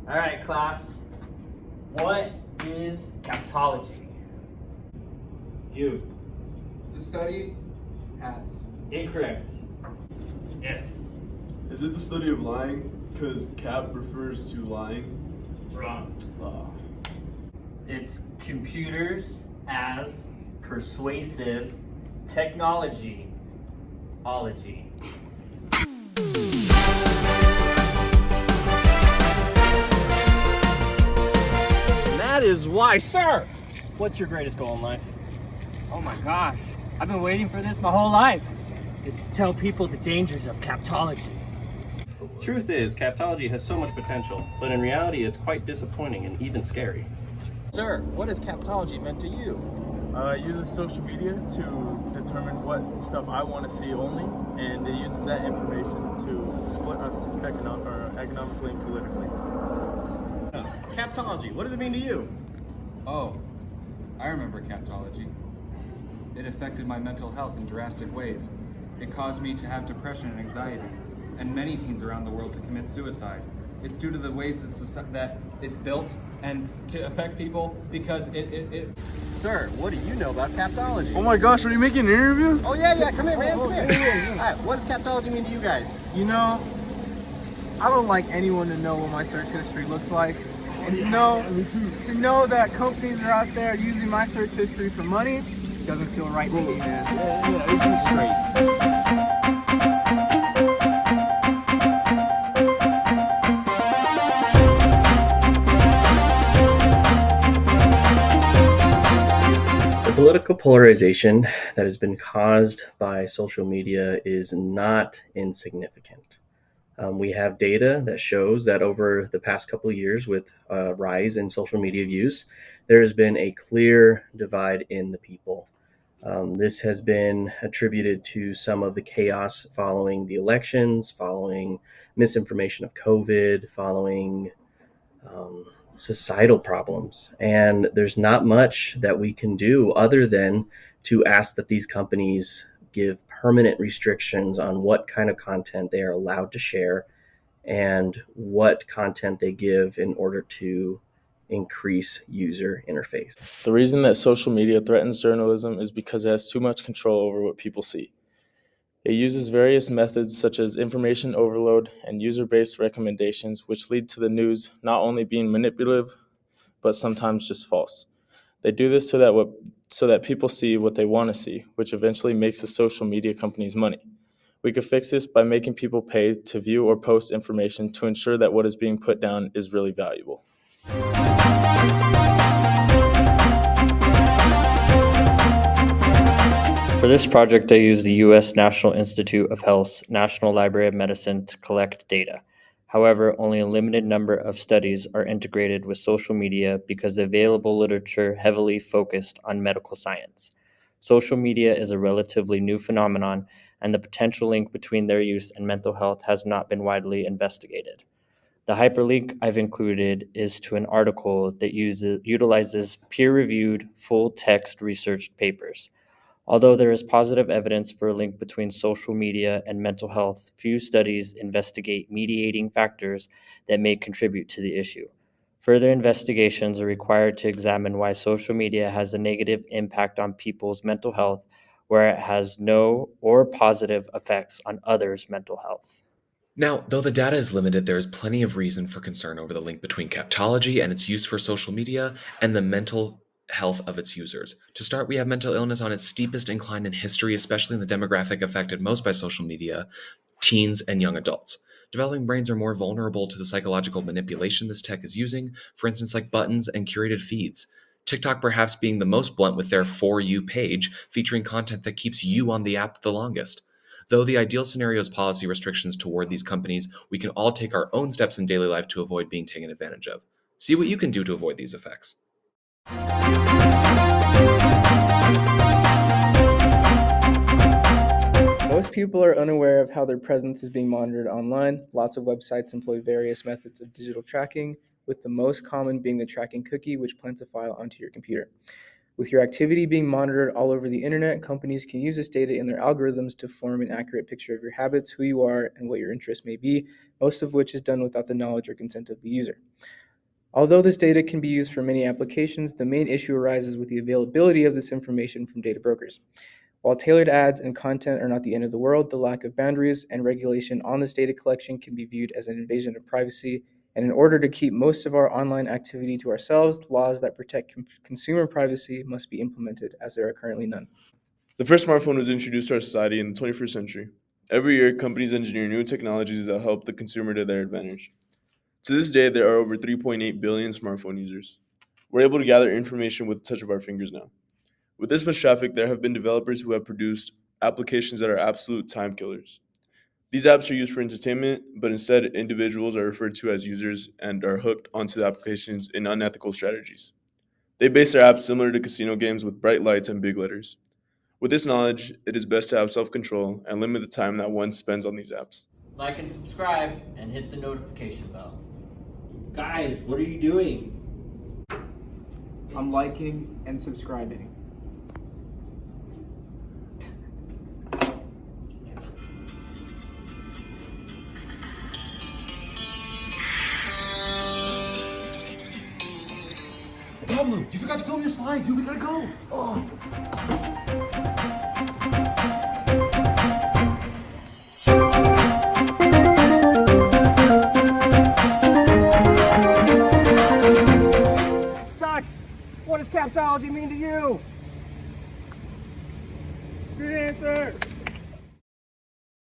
All right, class. What is captology? You. It's the study hats. Incorrect. Yes. Is it the study of lying? Because cap refers to lying. Wrong. It's computers as persuasive technology. Ology. That is why, sir. What's your greatest goal in life? Oh my gosh. I've been waiting for this my whole life. It's to tell people the dangers of captology. Truth is, Captology has so much potential, but in reality, it's quite disappointing and even scary. Sir, what is Captology meant to you? It uses social media to determine what stuff I want to see only, and it uses that information to split us economically and politically. Captology, what does it mean to you? Oh, I remember Captology. It affected my mental health in drastic ways. It caused me to have depression and anxiety, and many teens around the world to commit suicide. It's due to the ways that it's built and to affect people because it. Sir, what do you know about Captology? Oh my gosh, are you making an interview? Oh yeah, come here, man, come here. All right, what does Captology mean to you guys? You know, I don't like anyone to know what my search history looks like. And to know that companies are out there using my search history for money doesn't feel right to me, man. The political polarization that has been caused by social media is not insignificant. We have data that shows that over the past couple of years, with a rise in social media use, there has been a clear divide in the people. This has been attributed to some of the chaos following the elections, following misinformation of COVID, following societal problems. And there's not much that we can do other than to ask that these companies give permanent restrictions on what kind of content they are allowed to share and what content they give in order to increase user interface. The reason that social media threatens journalism is because it has too much control over what people see. It uses various methods such as information overload and user-based recommendations, which lead to the news not only being manipulative, but sometimes just false. They do this so that people see what they want to see, which eventually makes the social media companies money. We could fix this by making people pay to view or post information to ensure that what is being put down is really valuable. For this project, I used the U.S. National Institute of Health's National Library of Medicine to collect data. However, only a limited number of studies are integrated with social media because the available literature heavily focused on medical science. Social media is a relatively new phenomenon, and the potential link between their use and mental health has not been widely investigated. The hyperlink I've included is to an article that utilizes peer-reviewed, full-text research papers. Although there is positive evidence for a link between social media and mental health, few studies investigate mediating factors that may contribute to the issue. Further investigations are required to examine why social media has a negative impact on people's mental health, where it has no or positive effects on others' mental health. Now, though the data is limited, there is plenty of reason for concern over the link between captology and its use for social media and the mental health of its users. To start, we have mental illness on its steepest incline in history, especially in the demographic affected most by social media, teens and young adults. Developing brains are more vulnerable to the psychological manipulation this tech is using, for instance, like buttons and curated feeds. TikTok perhaps being the most blunt with their For You page, featuring content that keeps you on the app the longest. Though the ideal scenario is policy restrictions toward these companies, we can all take our own steps in daily life to avoid being taken advantage of. See what you can do to avoid these effects. Most people are unaware of how their presence is being monitored online. Lots of websites employ various methods of digital tracking, with the most common being the tracking cookie, which plants a file onto your computer. With your activity being monitored all over the internet, companies can use this data in their algorithms to form an accurate picture of your habits, who you are, and what your interests may be, most of which is done without the knowledge or consent of the user. Although this data can be used for many applications, the main issue arises with the availability of this information from data brokers. While tailored ads and content are not the end of the world, the lack of boundaries and regulation on this data collection can be viewed as an invasion of privacy. And in order to keep most of our online activity to ourselves, laws that protect consumer privacy must be implemented, as there are currently none. The first smartphone was introduced to our society in the 21st century. Every year, companies engineer new technologies that help the consumer to their advantage. To this day, there are over 3.8 billion smartphone users. We're able to gather information with the touch of our fingers now. With this much traffic, there have been developers who have produced applications that are absolute time killers. These apps are used for entertainment, but instead, individuals are referred to as users and are hooked onto the applications in unethical strategies. They base their apps similar to casino games with bright lights and big letters. With this knowledge, it is best to have self-control and limit the time that one spends on these apps. Like and subscribe and hit the notification bell. Guys, what are you doing? I'm liking and subscribing. Pablo, you forgot to film your slide, dude. We gotta go. Oh. Ducks, what does Captology mean to you?